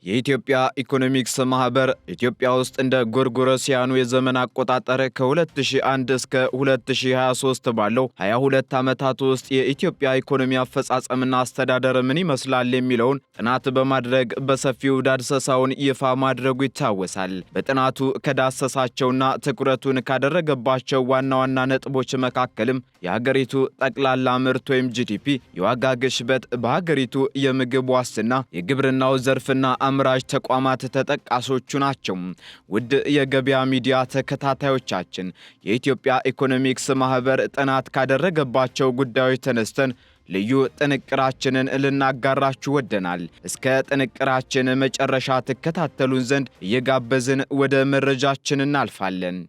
የኢትዮጵያ ኢኮኖሚክስ ማህበር ኢትዮጵያ ውስጥ እንደ ጎርጎሮሲያኑ የዘመን አቆጣጠር ከ2001 እስከ 2023 ባለው 22 ዓመታት ውስጥ የኢትዮጵያ ኢኮኖሚ አፈጻጸምና አስተዳደር ምን ይመስላል የሚለውን ጥናት በማድረግ በሰፊው ዳሰሳውን ይፋ ማድረጉ ይታወሳል። በጥናቱ ከዳሰሳቸውና ትኩረቱን ካደረገባቸው ዋና ዋና ነጥቦች መካከልም የሀገሪቱ ጠቅላላ ምርት ወይም ጂዲፒ፣ የዋጋ ግሽበት፣ በሀገሪቱ የምግብ ዋስትና፣ የግብርናው ዘርፍና አምራች ተቋማት ተጠቃሾቹ ናቸው። ውድ የገበያ ሚዲያ ተከታታዮቻችን የኢትዮጵያ ኢኮኖሚክስ ማህበር ጥናት ካደረገባቸው ጉዳዮች ተነስተን ልዩ ጥንቅራችንን ልናጋራችሁ ወደናል። እስከ ጥንቅራችን መጨረሻ ተከታተሉን ዘንድ እየጋበዝን ወደ መረጃችን እናልፋለን።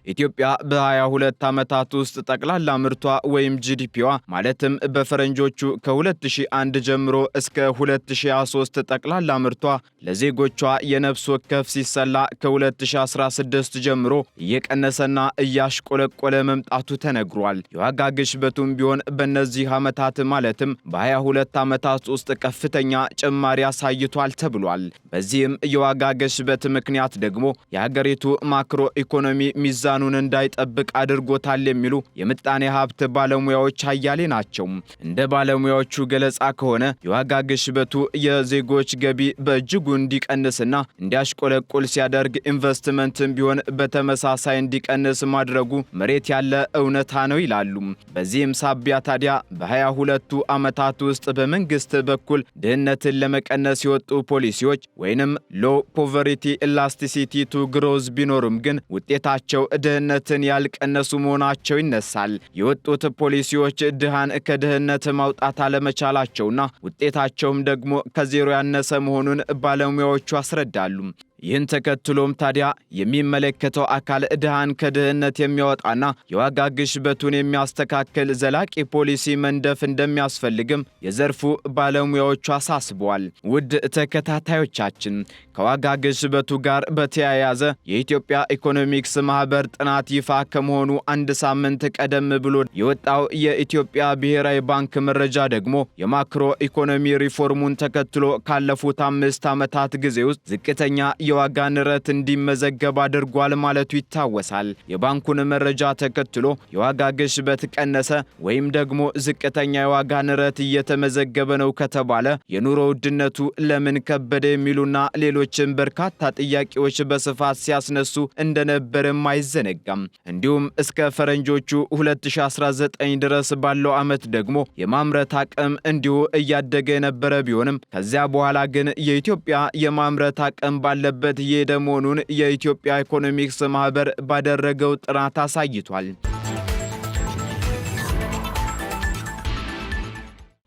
ኢትዮጵያ በ22 ዓመታት ውስጥ ጠቅላላ ምርቷ ወይም ጂዲፒዋ ማለትም በፈረንጆቹ ከ2001 ጀምሮ እስከ 2023 ጠቅላላ ምርቷ ለዜጎቿ የነፍስ ወከፍ ሲሰላ ከ2016 ጀምሮ እየቀነሰና እያሽቆለቆለ መምጣቱ ተነግሯል። የዋጋ ግሽበቱም ቢሆን በእነዚህ ዓመታት ማለትም በ22 ዓመታት ውስጥ ከፍተኛ ጭማሪ አሳይቷል ተብሏል። በዚህም የዋጋ ግሽበት ምክንያት ደግሞ የሀገሪቱ ማክሮ ኢኮኖሚ ሚዛኑን እንዳይጠብቅ አድርጎታል የሚሉ የምጣኔ ሀብት ባለሙያዎች አያሌ ናቸው። እንደ ባለሙያዎቹ ገለጻ ከሆነ የዋጋ ግሽበቱ የዜጎች ገቢ በእጅጉ እንዲቀንስና እንዲያሽቆለቁል ሲያደርግ፣ ኢንቨስትመንትም ቢሆን በተመሳሳይ እንዲቀንስ ማድረጉ መሬት ያለ እውነታ ነው ይላሉ። በዚህም ሳቢያ ታዲያ በ22ቱ ዓመታት ውስጥ በመንግስት በኩል ድህነትን ለመቀነስ የወጡ ፖሊሲዎች ወይንም ሎ ፖቨርቲ ኢላስቲሲቲ ቱ ግሮዝ ቢኖሩም ግን ውጤታቸው ድህነትን ያልቀነሱ መሆናቸው ይነሳል። የወጡት ፖሊሲዎች ድሃን ከድህነት ማውጣት አለመቻላቸውና ውጤታቸውም ደግሞ ከዜሮ ያነሰ መሆኑን ባለሙያዎቹ ያስረዳሉ። ይህን ተከትሎም ታዲያ የሚመለከተው አካል ድሃን ከድህነት የሚያወጣና የዋጋ ግሽበቱን የሚያስተካክል ዘላቂ ፖሊሲ መንደፍ እንደሚያስፈልግም የዘርፉ ባለሙያዎቹ አሳስበዋል። ውድ ተከታታዮቻችን ከዋጋ ግሽበቱ ጋር በተያያዘ የኢትዮጵያ ኢኮኖሚክስ ማህበር ጥናት ይፋ ከመሆኑ አንድ ሳምንት ቀደም ብሎ የወጣው የኢትዮጵያ ብሔራዊ ባንክ መረጃ ደግሞ የማክሮ ኢኮኖሚ ሪፎርሙን ተከትሎ ካለፉት 5 ዓመታት ጊዜ ውስጥ ዝቅተኛ የዋጋ ንረት እንዲመዘገብ አድርጓል ማለቱ ይታወሳል። የባንኩን መረጃ ተከትሎ የዋጋ ግሽበት ቀነሰ ወይም ደግሞ ዝቅተኛ የዋጋ ንረት እየተመዘገበ ነው ከተባለ የኑሮ ውድነቱ ለምን ከበደ የሚሉና ሌሎችም በርካታ ጥያቄዎች በስፋት ሲያስነሱ እንደነበርም አይዘነጋም። እንዲሁም እስከ ፈረንጆቹ 2019 ድረስ ባለው ዓመት ደግሞ የማምረት አቅም እንዲሁ እያደገ የነበረ ቢሆንም ከዚያ በኋላ ግን የኢትዮጵያ የማምረት አቅም ባለበት የሄደ መሆኑን የኢትዮጵያ ኢኮኖሚክስ ማህበር ባደረገው ጥናት አሳይቷል።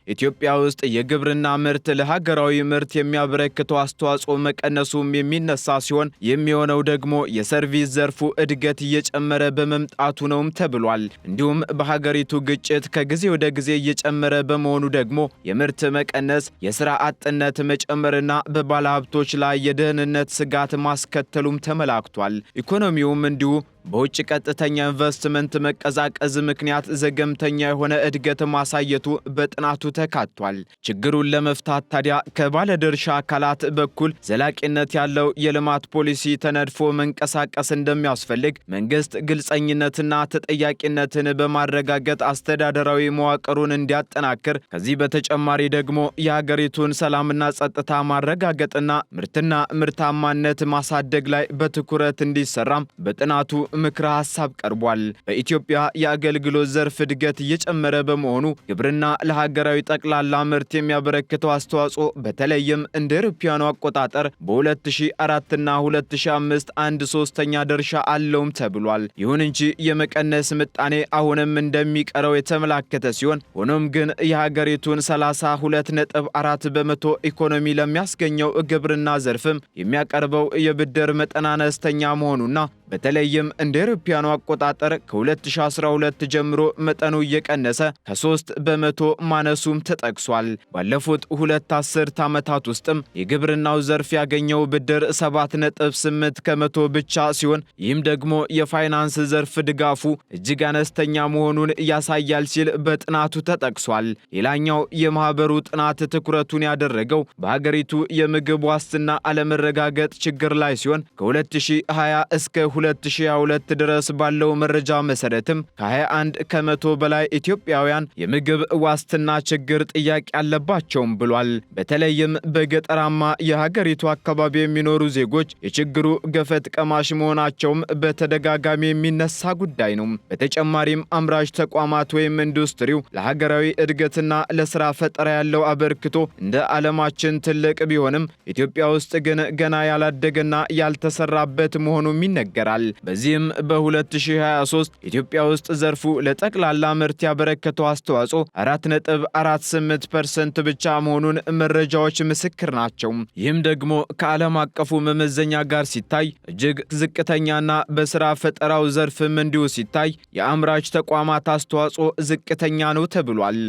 ኢትዮጵያ ውስጥ የግብርና ምርት ለሀገራዊ ምርት የሚያበረክተው አስተዋጽኦ መቀነሱም የሚነሳ ሲሆን የሚሆነው ደግሞ የሰርቪስ ዘርፉ እድገት እየጨመረ በመምጣቱ ነውም ተብሏል። እንዲሁም በሀገሪቱ ግጭት ከጊዜ ወደ ጊዜ እየጨመረ በመሆኑ ደግሞ የምርት መቀነስ፣ የሥራ አጥነት መጨመርና በባለሀብቶች ላይ የደህንነት ስጋት ማስከተሉም ተመላክቷል። ኢኮኖሚውም እንዲሁ በውጭ ቀጥተኛ ኢንቨስትመንት መቀዛቀዝ ምክንያት ዘገምተኛ የሆነ እድገት ማሳየቱ በጥናቱ ተካቷል። ችግሩን ለመፍታት ታዲያ ከባለድርሻ አካላት በኩል ዘላቂነት ያለው የልማት ፖሊሲ ተነድፎ መንቀሳቀስ እንደሚያስፈልግ መንግስት ግልጸኝነትና ተጠያቂነትን በማረጋገጥ አስተዳደራዊ መዋቅሩን እንዲያጠናክር፣ ከዚህ በተጨማሪ ደግሞ የሀገሪቱን ሰላምና ጸጥታ ማረጋገጥና ምርትና ምርታማነት ማሳደግ ላይ በትኩረት እንዲሰራም በጥናቱ ምክረ ሐሳብ ቀርቧል። በኢትዮጵያ የአገልግሎት ዘርፍ እድገት እየጨመረ በመሆኑ ግብርና ለሀገራዊ ጠቅላላ ምርት የሚያበረክተው አስተዋጽኦ በተለይም እንደ አውሮፓውያኑ አቆጣጠር በ2004 እና 2005 1/3 ድርሻ አለውም ተብሏል። ይሁን እንጂ የመቀነስ ምጣኔ አሁንም እንደሚቀረው የተመላከተ ሲሆን ሆኖም ግን የሀገሪቱን 32.4 በመቶ ኢኮኖሚ ለሚያስገኘው ግብርና ዘርፍም የሚያቀርበው የብድር መጠን አነስተኛ መሆኑና በተለይም እንደ አውሮፓውያኑ አቆጣጠር ከ2012 ጀምሮ መጠኑ እየቀነሰ ከ3 በመቶ ማነሱም ተጠቅሷል። ባለፉት 2 አስርት ዓመታት ውስጥም የግብርናው ዘርፍ ያገኘው ብድር 7.8 ከመቶ ብቻ ሲሆን ይህም ደግሞ የፋይናንስ ዘርፍ ድጋፉ እጅግ አነስተኛ መሆኑን ያሳያል ሲል በጥናቱ ተጠቅሷል። ሌላኛው የማህበሩ ጥናት ትኩረቱን ያደረገው በሀገሪቱ የምግብ ዋስትና አለመረጋገጥ ችግር ላይ ሲሆን ከ2020 እስከ 2022 ድረስ ባለው መረጃ መሰረትም ከ21 ከመቶ በላይ ኢትዮጵያውያን የምግብ ዋስትና ችግር ጥያቄ አለባቸውም ብሏል። በተለይም በገጠራማ የሀገሪቱ አካባቢ የሚኖሩ ዜጎች የችግሩ ገፈት ቀማሽ መሆናቸውም በተደጋጋሚ የሚነሳ ጉዳይ ነው። በተጨማሪም አምራች ተቋማት ወይም ኢንዱስትሪው ለሀገራዊ እድገትና ለስራ ፈጠራ ያለው አበርክቶ እንደ ዓለማችን ትልቅ ቢሆንም ኢትዮጵያ ውስጥ ግን ገና ያላደገና ያልተሰራበት መሆኑም ይነገራል። በዚህም በ2023 ኢትዮጵያ ውስጥ ዘርፉ ለጠቅላላ ምርት ያበረከተው አስተዋጽኦ 4.48% ብቻ መሆኑን መረጃዎች ምስክር ናቸው። ይህም ደግሞ ከዓለም አቀፉ መመዘኛ ጋር ሲታይ እጅግ ዝቅተኛና በስራ ፈጠራው ዘርፍም እንዲሁ ሲታይ የአምራች ተቋማት አስተዋጽኦ ዝቅተኛ ነው ተብሏል።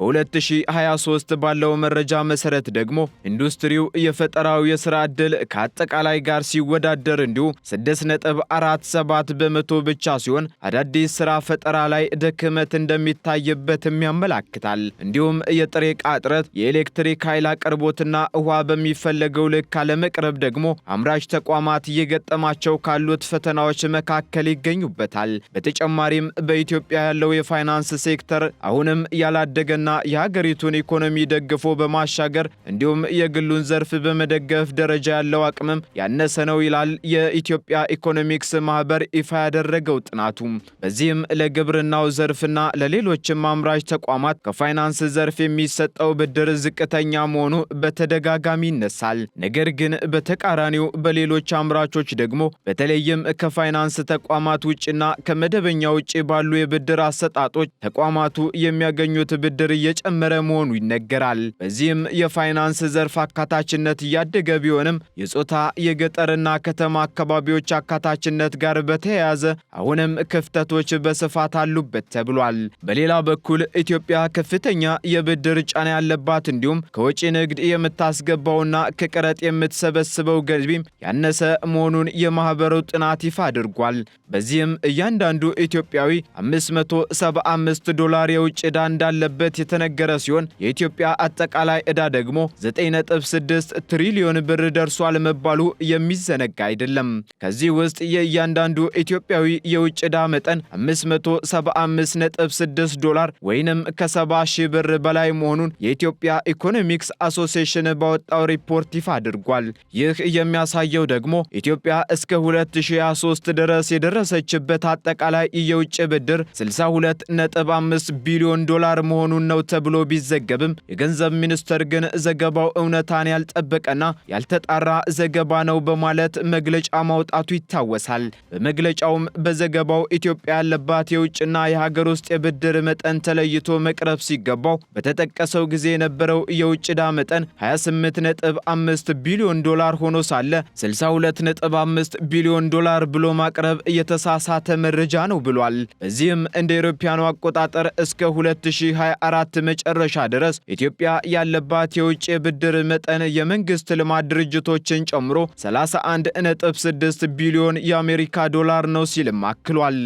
በ2023 ባለው መረጃ መሰረት ደግሞ ኢንዱስትሪው የፈጠራው የሥራ ዕድል ከአጠቃላይ ጋር ሲወዳደር እንዲሁ 6.47 በመቶ ብቻ ሲሆን አዳዲስ ሥራ ፈጠራ ላይ ድክመት እንደሚታይበትም ያመላክታል። እንዲሁም የጥሬ ዕቃ እጥረት፣ የኤሌክትሪክ ኃይል አቅርቦትና ውሃ በሚፈለገው ልክ አለመቅረብ ደግሞ አምራች ተቋማት እየገጠማቸው ካሉት ፈተናዎች መካከል ይገኙበታል። በተጨማሪም በኢትዮጵያ ያለው የፋይናንስ ሴክተር አሁንም ያላደገና የሀገሪቱን ኢኮኖሚ ደግፎ በማሻገር እንዲሁም የግሉን ዘርፍ በመደገፍ ደረጃ ያለው አቅምም ያነሰ ነው ይላል የኢትዮጵያ ኢኮኖሚክስ ማህበር ይፋ ያደረገው ጥናቱ። በዚህም ለግብርናው ዘርፍና ለሌሎችም አምራች ተቋማት ከፋይናንስ ዘርፍ የሚሰጠው ብድር ዝቅተኛ መሆኑ በተደጋጋሚ ይነሳል። ነገር ግን በተቃራኒው በሌሎች አምራቾች ደግሞ በተለይም ከፋይናንስ ተቋማት ውጭና ከመደበኛ ውጭ ባሉ የብድር አሰጣጦች ተቋማቱ የሚያገኙት ብድር እየጨመረ መሆኑ ይነገራል። በዚህም የፋይናንስ ዘርፍ አካታችነት እያደገ ቢሆንም የጾታ የገጠርና ከተማ አካባቢዎች አካታችነት ጋር በተያያዘ አሁንም ክፍተቶች በስፋት አሉበት ተብሏል። በሌላ በኩል ኢትዮጵያ ከፍተኛ የብድር ጫና ያለባት እንዲሁም ከወጪ ንግድ የምታስገባውና ከቀረጥ የምትሰበስበው ገቢም ያነሰ መሆኑን የማህበሩ ጥናት ይፋ አድርጓል። በዚህም እያንዳንዱ ኢትዮጵያዊ $575 የውጭ ዕዳ እንዳለበት የተነገረ ሲሆን የኢትዮጵያ አጠቃላይ ዕዳ ደግሞ 9.6 ትሪሊዮን ብር ደርሷል መባሉ የሚዘነጋ አይደለም። ከዚህ ውስጥ የእያንዳንዱ ኢትዮጵያዊ የውጭ ዕዳ መጠን $575.6 ወይንም ከ70 ሺህ ብር በላይ መሆኑን የኢትዮጵያ ኢኮኖሚክስ አሶሲዬሽን ባወጣው ሪፖርት ይፋ አድርጓል። ይህ የሚያሳየው ደግሞ ኢትዮጵያ እስከ 2023 ድረስ የደረሰችበት አጠቃላይ የውጭ ብድር $62.5 ቢሊዮን መሆኑን ነው ተብሎ ቢዘገብም የገንዘብ ሚኒስቴር ግን ዘገባው እውነታን ያልጠበቀና ያልተጣራ ዘገባ ነው በማለት መግለጫ ማውጣቱ ይታወሳል። በመግለጫውም በዘገባው ኢትዮጵያ ያለባት የውጭና የሀገር ውስጥ የብድር መጠን ተለይቶ መቅረብ ሲገባው በተጠቀሰው ጊዜ የነበረው የውጭ ዕዳ መጠን $28.5 ቢሊዮን ሆኖ ሳለ $62.5 ቢሊዮን ብሎ ማቅረብ የተሳሳተ መረጃ ነው ብሏል። በዚህም እንደ አውሮፓውያኑ አቆጣጠር እስከ 2024 መጨረሻ ድረስ ኢትዮጵያ ያለባት የውጭ ብድር መጠን የመንግስት ልማት ድርጅቶችን ጨምሮ 31.6 ቢሊዮን የአሜሪካ ዶላር ነው ሲልም አክሏል።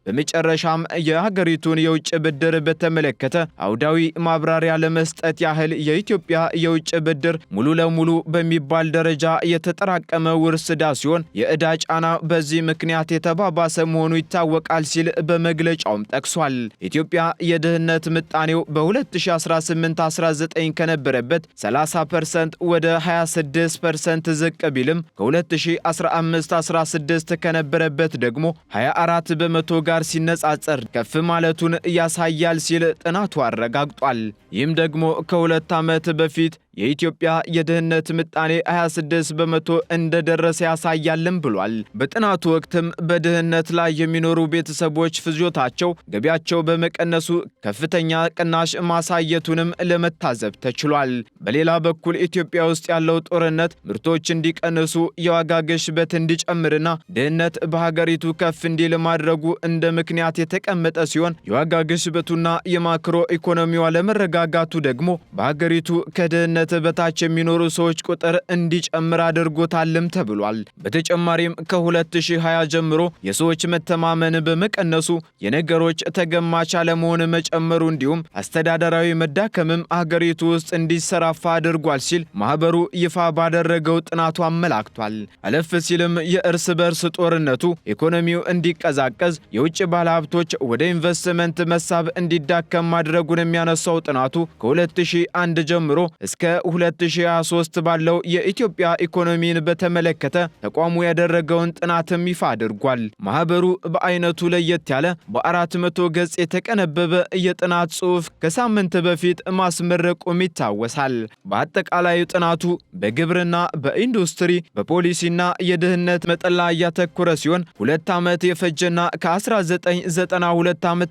በመጨረሻም የሀገሪቱን የውጭ ብድር በተመለከተ አውዳዊ ማብራሪያ ለመስጠት ያህል የኢትዮጵያ የውጭ ብድር ሙሉ ለሙሉ በሚባል ደረጃ የተጠራቀመ ውርስ ዕዳ ሲሆን የዕዳ ጫና በዚህ ምክንያት የተባባሰ መሆኑ ይታወቃል ሲል በመግለጫውም ጠቅሷል። ኢትዮጵያ የድህነት ምጣኔው በ2018-19 ከነበረበት 30% ወደ 26% ዝቅ ቢልም ከ2015-16 ከነበረበት ደግሞ 24 በመቶ ጋር ሲነጻጸር ከፍ ማለቱን ያሳያል ሲል ጥናቱ አረጋግጧል። ይህም ደግሞ ከ2 ዓመት በፊት የኢትዮጵያ የድህነት ምጣኔ 26 በመቶ እንደደረሰ ያሳያልም ብሏል። በጥናቱ ወቅትም በድህነት ላይ የሚኖሩ ቤተሰቦች ፍጆታቸው ገቢያቸው በመቀነሱ ከፍተኛ ቅናሽ ማሳየቱንም ለመታዘብ ተችሏል። በሌላ በኩል ኢትዮጵያ ውስጥ ያለው ጦርነት ምርቶች እንዲቀንሱ፣ የዋጋ ግሽበት እንዲጨምርና ድህነት በሀገሪቱ ከፍ እንዲል ማድረጉ እንደ ምክንያት የተቀመጠ ሲሆን የዋጋ ግሽበቱና የማክሮ ኢኮኖሚው አለመረጋጋቱ ደግሞ በሀገሪቱ ከድህነት በታች የሚኖሩ ሰዎች ቁጥር እንዲጨምር አድርጎታልም ተብሏል። በተጨማሪም ከ2020 ጀምሮ የሰዎች መተማመን በመቀነሱ የነገሮች ተገማች አለመሆን መጨመሩ እንዲሁም አስተዳደራዊ መዳከምም ሀገሪቱ ውስጥ እንዲሰራፋ አድርጓል ሲል ማህበሩ ይፋ ባደረገው ጥናቱ አመላክቷል። አለፍ ሲልም የእርስ በርስ ጦርነቱ ኢኮኖሚው እንዲቀዛቀዝ፣ የውጭ ባለሀብቶች ወደ ኢንቨስትመንት መሳብ እንዲዳከም ማድረጉን የሚያነሳው ጥናቱ ከ2001 ጀምሮ እስከ 2023 ባለው የኢትዮጵያ ኢኮኖሚን በተመለከተ ተቋሙ ያደረገውን ጥናትም ይፋ አድርጓል። ማህበሩ በአይነቱ ለየት ያለ በ400 ገጽ የተቀነበበ የጥናት ጽሑፍ ከሳምንት በፊት ማስመረቁም ይታወሳል። በአጠቃላይ ጥናቱ በግብርና፣ በኢንዱስትሪ፣ በፖሊሲና የድህነት መጠን ላይ ያተኮረ ሲሆን 2 ዓመት የፈጀና ከ1992 ዓ.ም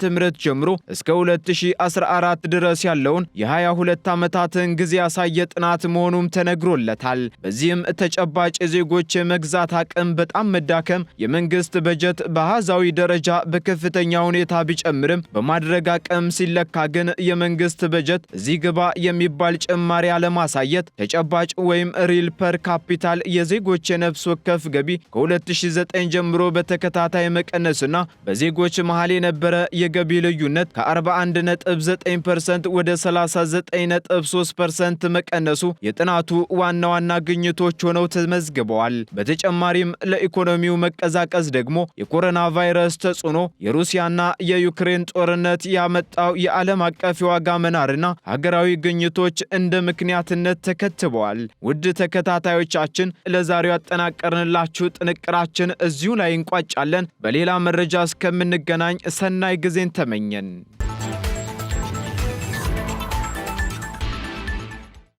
ጀምሮ እስከ 2014 ድረስ ያለውን የ22 ዓመታትን ጊዜ ያሳየ ጥናት መሆኑም ተነግሮለታል። በዚህም ተጨባጭ የዜጎች የመግዛት አቅም በጣም መዳከም፣ የመንግስት በጀት በአሃዛዊ ደረጃ በከፍተኛ ሁኔታ ቢጨምርም በማድረግ አቅም ሲለካ ግን የመንግስት በጀት እዚህ ግባ የሚባል ጭማሪ አለማሳየት፣ ተጨባጭ ወይም ሪል ፐር ካፒታል የዜጎች የነፍስ ወከፍ ገቢ ከ2009 ጀምሮ በተከታታይ መቀነስና በዜጎች መሃል የነበረ የገቢ ልዩነት ከ41.9% ወደ 39.3% መቀነሱ የጥናቱ ዋና ዋና ግኝቶች ሆነው ተመዝግበዋል። በተጨማሪም ለኢኮኖሚው መቀዛቀዝ ደግሞ የኮሮና ቫይረስ ተጽዕኖ፣ የሩሲያና የዩክሬን ጦርነት ያመጣው የዓለም አቀፍ የዋጋ መናርና ሀገራዊ ግኝቶች እንደ ምክንያትነት ተከትበዋል። ውድ ተከታታዮቻችን ለዛሬው ያጠናቀርንላችሁ ጥንቅራችን እዚሁ ላይ እንቋጫለን። በሌላ መረጃ እስከምንገናኝ ሰናይ ጊዜን ተመኘን።